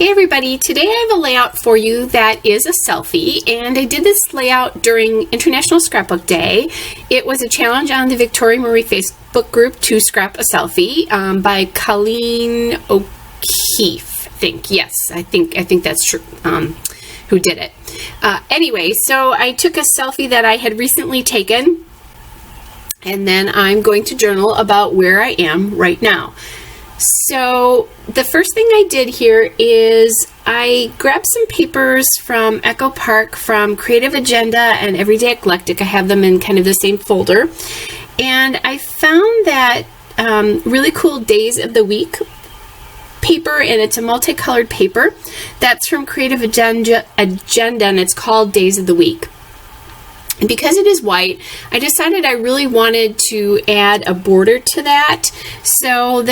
Hey everybody, today I have a layout for you that is a selfie, and I did this layout during International Scrapbook Day. It was a challenge on the Victoria Marie Facebook group to scrap a selfie by Colleen O'Keefe, I think that's true, who did it. Anyway, so I took a selfie that I had recently taken, and then I'm going to journal about where I am right now. So the first thing I did here is I grabbed some papers from Echo Park, from Creative Agenda and Everyday Eclectic. I have them in kind of the same folder. And I found that really cool Days of the Week paper, and it's a multicolored paper. That's from Creative Agenda, and it's called Days of the Week. And because it is white, I decided I really wanted to add a border to that. So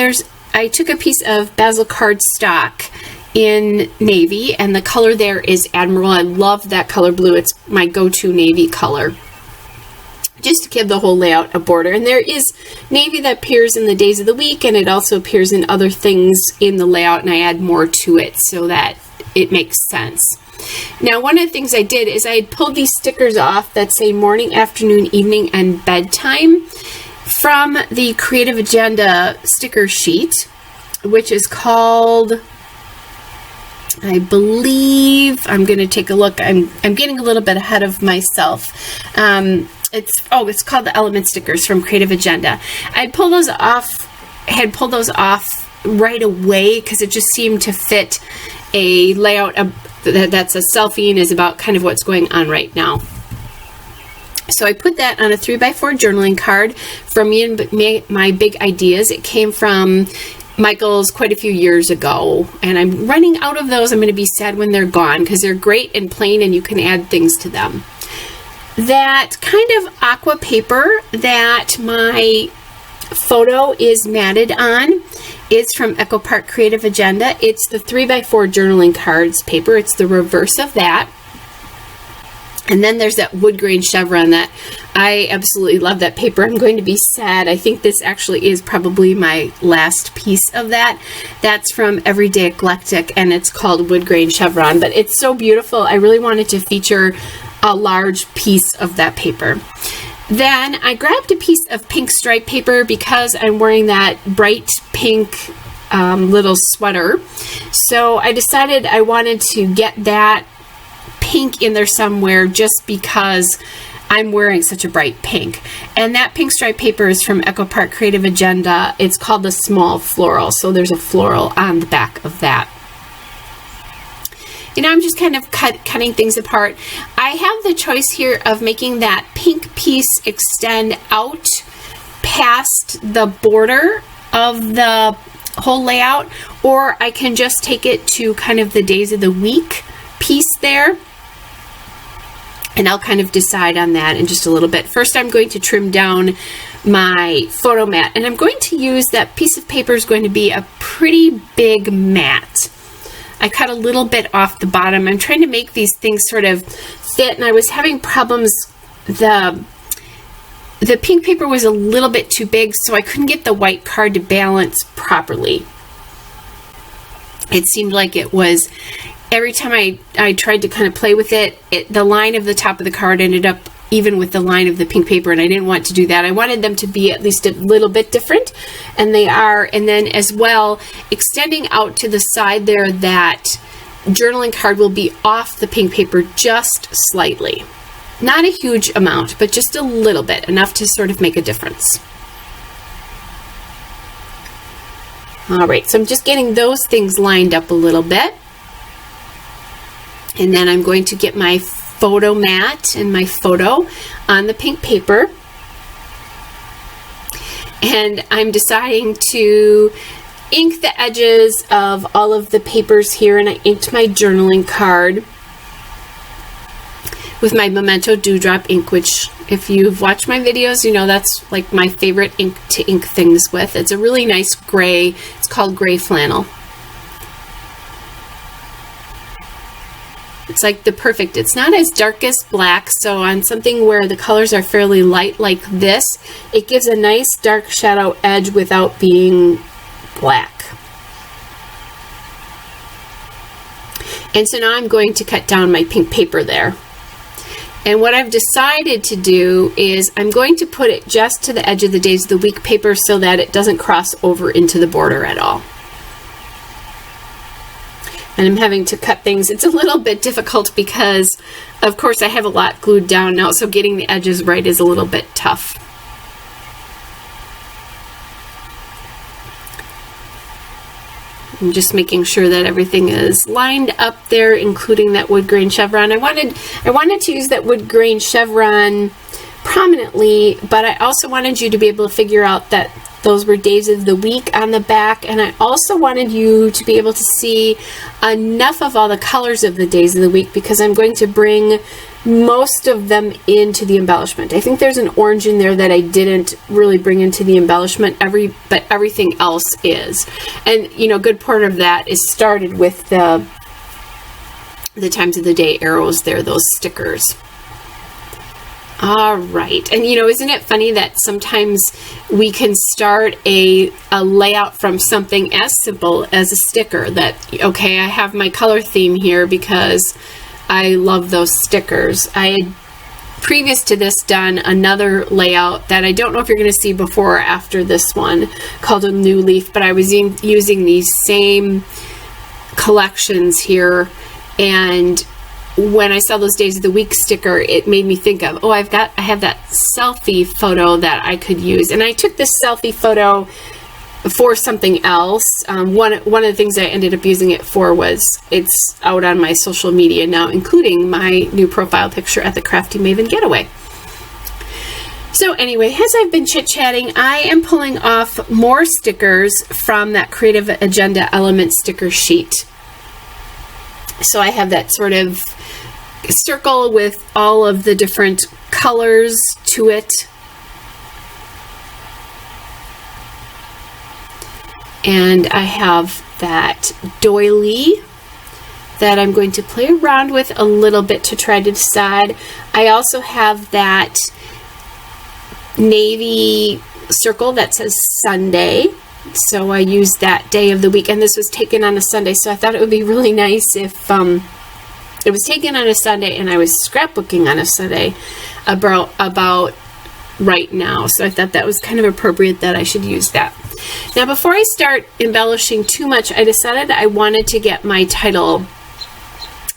I took a piece of Bezel cardstock in navy, and the color there is Admiral. I love that color blue. It's my go-to navy color, just to give the whole layout a border. And there is navy that appears in the Days of the Week, and it also appears in other things in the layout, and I add more to it so that it makes sense. Now, one of the things I did is I pulled these stickers off that say morning, afternoon, evening, and bedtime from the Creative Agenda sticker sheet, which is called, I believe, I'm going to take a look. I'm getting a little bit ahead of myself. It's called the Element Stickers from Creative Agenda. I had pulled those off right away because it just seemed to fit a layout that's a selfie and is about kind of what's going on right now. So I put that on a 3x4 journaling card from me and my big ideas. It came from Michael's quite a few years ago, and I'm running out of those. I'm going to be sad when they're gone because they're great and plain, and you can add things to them. That kind of aqua paper that my photo is matted on is from Echo Park Creative Agenda. It's the 3x4 journaling cards paper. It's the reverse of that. And then there's that wood grain chevron that I absolutely love that paper. I'm going to be sad. I think this actually is probably my last piece of that. That's from Everyday Eclectic, and it's called wood grain chevron, but it's so beautiful. I really wanted to feature a large piece of that paper. Then I grabbed a piece of pink stripe paper because I'm wearing that bright pink little sweater. So I decided I wanted to get that pink in there somewhere just because I'm wearing such a bright pink. And that pink stripe paper is from Echo Park Creative Agenda. It's called the Small Floral. So there's a floral on the back of that. You know, I'm just kind of cutting things apart. I have the choice here of making that pink piece extend out past the border of the whole layout, or I can just take it to kind of the Days of the Week piece there. And I'll kind of decide on that in just a little bit. First, I'm going to trim down my photo mat, and I'm going to use that piece of paper is going to be a pretty big mat. I cut a little bit off the bottom. I'm trying to make these things sort of fit, and I was having problems. The pink paper was a little bit too big, so I couldn't get the white card to balance properly. It seemed like it was, every time I tried to kind of play with it, the line of the top of the card ended up even with the line of the pink paper, and I didn't want to do that. I wanted them to be at least a little bit different, and they are. And then as well, extending out to the side there, that journaling card will be off the pink paper just slightly. Not a huge amount, but just a little bit, enough to sort of make a difference. All right, so I'm just getting those things lined up a little bit. And then I'm going to get my photo mat and my photo on the pink paper. And I'm deciding to ink the edges of all of the papers here, and I inked my journaling card with my Memento Dewdrop ink, which if you've watched my videos, you know that's like my favorite ink to ink things with. It's a really nice gray. It's called gray flannel. It's like the perfect, it's not as dark as black, so on something where the colors are fairly light like this, it gives a nice dark shadow edge without being black. And so now I'm going to cut down my pink paper there. And what I've decided to do is I'm going to put it just to the edge of the Days of the Week paper so that it doesn't cross over into the border at all. And I'm having to cut things. It's a little bit difficult because, of course, I have a lot glued down now, so getting the edges right is a little bit tough. I'm just making sure that everything is lined up there, including that wood grain chevron. I wanted to use that wood grain chevron prominently, but I also wanted you to be able to figure out that those were days of the week on the back, and I also wanted you to be able to see enough of all the colors of the days of the week because I'm going to bring most of them into the embellishment. I think there's an orange in there that I didn't really bring into the embellishment, but everything else is. And, you know, a good part of that is started with the times of the day arrows there, those stickers. All right. And, you know, isn't it funny that sometimes we can start a layout from something as simple as a sticker that, okay, I have my color theme here because I love those stickers. I had, previous to this, done another layout that I don't know if you're going to see before or after this one called a new leaf, but I was using these same collections here, and when I saw those Days of the Week sticker, it made me think of, oh, I have that selfie photo that I could use. And I took this selfie photo for something else. One of the things I ended up using it for was, it's out on my social media now, including my new profile picture at the Crafty Maven Getaway. So anyway, as I've been chit-chatting, I am pulling off more stickers from that Creative Agenda Element sticker sheet. So I have that sort of circle with all of the different colors to it. And I have that doily that I'm going to play around with a little bit to try to decide. I also have that navy circle that says Sunday. So I used that day of the week, and this was taken on a Sunday, so I thought it would be really nice if it was taken on a Sunday and I was scrapbooking on a Sunday about right now. So I thought that was kind of appropriate that I should use that. Now, before I start embellishing too much, I decided I wanted to get my title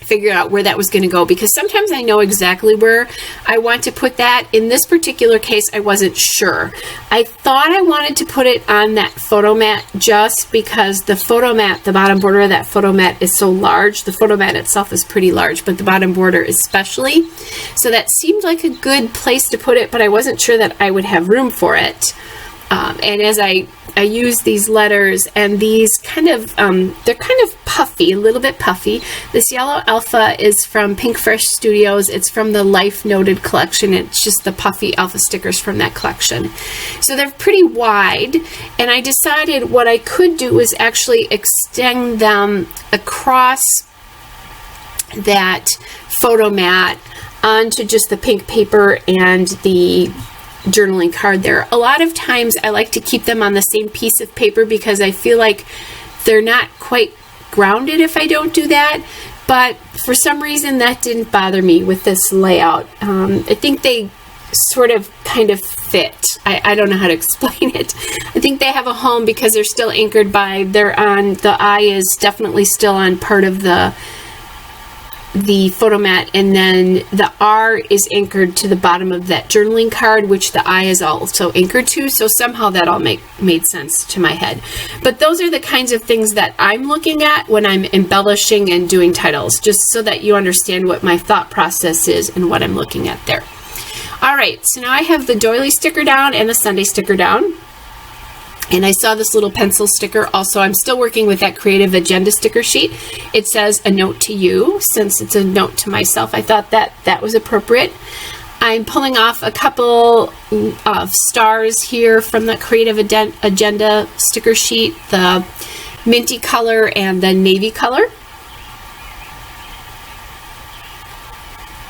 figured out where that was going to go, because sometimes I know exactly where I want to put that. In this particular case, I wasn't sure. I thought I wanted to put it on that photo mat just because the photo mat, the bottom border of that photo mat is so large. The photo mat itself is pretty large, but the bottom border especially. So that seemed like a good place to put it, but I wasn't sure that I would have room for it. And as I use these letters, and these kind of, they're kind of puffy, a little bit puffy. This yellow alpha is from Pink Fresh Studios. It's from the Life Noted collection. It's just the puffy alpha stickers from that collection. So they're pretty wide, and I decided what I could do was actually extend them across that photo mat onto just the pink paper and the journaling card there. A lot of times I like to keep them on the same piece of paper because I feel like they're not quite grounded if I don't do that, but for some reason that didn't bother me with this layout. I think they sort of kind of fit. I don't know how to explain it. I think they have a home because they're still anchored by, the eye is definitely still on part of the photo mat, and then the R is anchored to the bottom of that journaling card, which the I is also anchored to, so somehow that all made sense to my head. But those are the kinds of things that I'm looking at when I'm embellishing and doing titles, just so that you understand what my thought process is and what I'm looking at there. Alright, so now I have the doily sticker down and the Sunday sticker down. And I saw this little pencil sticker. Also, I'm still working with that Creative Agenda sticker sheet. It says a note to you. Since it's a note to myself, I thought that was appropriate. I'm pulling off a couple of stars here from the Creative Agenda sticker sheet, the minty color and the navy color.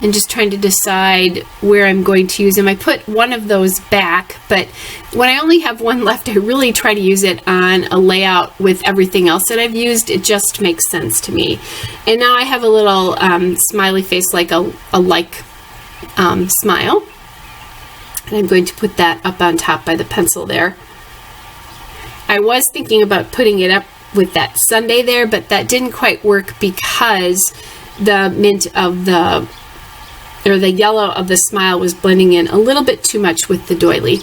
and just trying to decide where I'm going to use them. I put one of those back, but when I only have one left, I really try to use it on a layout with everything else that I've used. It just makes sense to me. And now I have a little smiley face, like a smile. And I'm going to put that up on top by the pencil there. I was thinking about putting it up with that sundae there, but that didn't quite work because the mint of the yellow of the smile was blending in a little bit too much with the doily.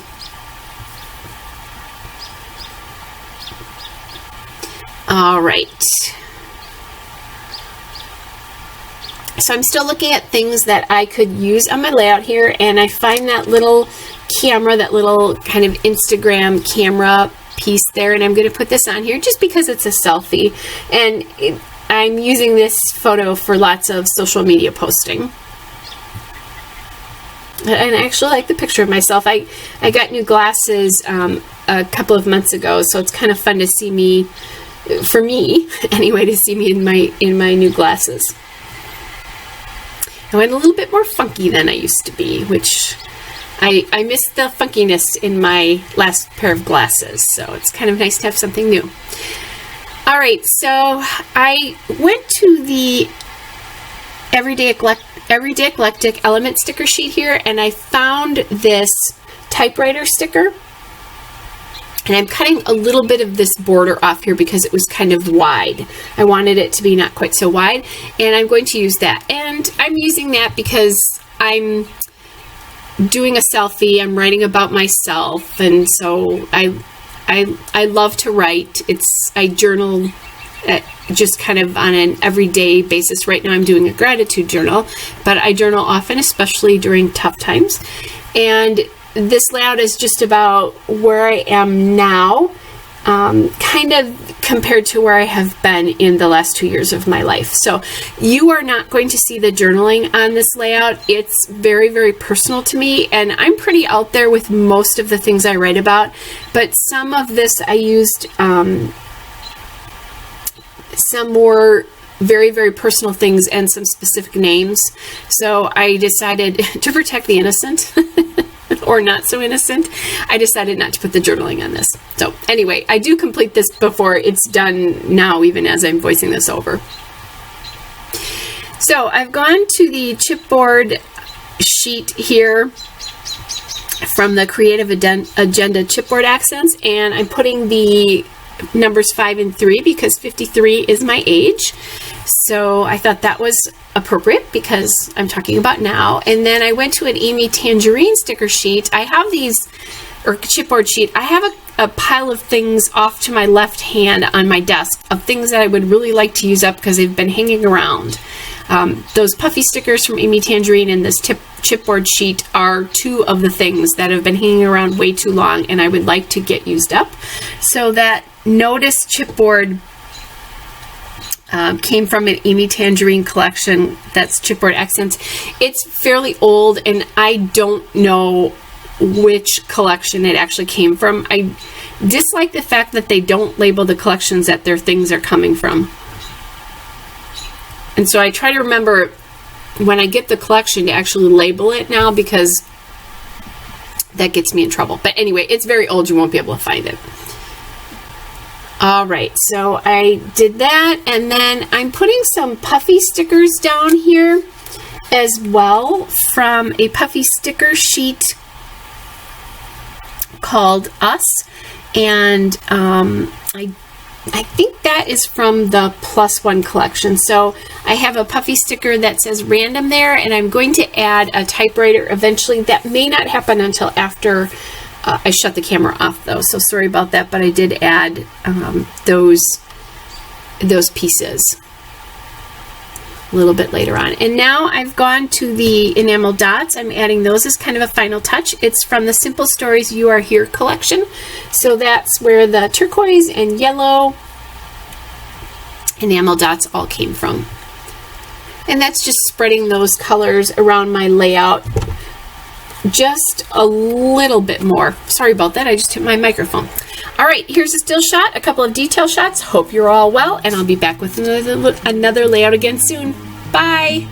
All right. So I'm still looking at things that I could use on my layout here, and I find that little camera, that little kind of Instagram camera piece there, and I'm going to put this on here just because it's a selfie, and I'm using this photo for lots of social media posting. And I actually like the picture of myself. I got new glasses a couple of months ago, so it's kind of fun to see me, for me anyway, to see me in my new glasses. I went a little bit more funky than I used to be, which I missed the funkiness in my last pair of glasses, so it's kind of nice to have something new. All right, so I went to the Everyday Eclectic element sticker sheet here, and I found this typewriter sticker. And I'm cutting a little bit of this border off here because it was kind of wide. I wanted it to be not quite so wide, and I'm going to use that. And I'm using that because I'm doing a selfie. I'm writing about myself, and so I love to write. I journal just kind of on an everyday basis. Right now I'm doing a gratitude journal, but I journal often, especially during tough times. And this layout is just about where I am now, kind of compared to where I have been in the last 2 years of my life. So you are not going to see the journaling on this layout. It's very, very personal to me, and I'm pretty out there with most of the things I write about, but some of this I used some more very, very personal things and some specific names. So I decided to protect the innocent or not so innocent, I decided not to put the journaling on this. So anyway, I do complete this before it's done now, even as I'm voicing this over. So I've gone to the chipboard sheet here from the Creative Agenda chipboard accents, and I'm putting the numbers 5 and 3 because 53 is my age. So I thought that was appropriate because I'm talking about now. And then I went to an Amy Tangerine sticker sheet. I have these, or chipboard sheet, I have a pile of things off to my left hand on my desk of things that I would really like to use up because they've been hanging around. Those puffy stickers from Amy Tangerine and this chipboard sheet are two of the things that have been hanging around way too long and I would like to get used up. So that Notice chipboard came from an Amy Tangerine collection. That's Chipboard Accents. It's fairly old and I don't know which collection it actually came from. I dislike the fact that they don't label the collections that their things are coming from. And so I try to remember when I get the collection to actually label it now because that gets me in trouble. But anyway, it's very old. You won't be able to find it. All right, so I did that, and then I'm putting some puffy stickers down here as well from a puffy sticker sheet called Us, and I think that is from the +1 collection. So I have a puffy sticker that says random there, and I'm going to add a typewriter eventually. That may not happen until after I shut the camera off though, so sorry about that, but I did add those pieces a little bit later on. And now I've gone to the enamel dots. I'm adding those as kind of a final touch. It's from the Simple Stories You Are Here collection. So that's where the turquoise and yellow enamel dots all came from. And that's just spreading those colors around my layout just a little bit more. Sorry about that, I just hit my microphone. All right, here's a still shot, a couple of detail shots. Hope you're all well, and I'll be back with another layout again soon. Bye!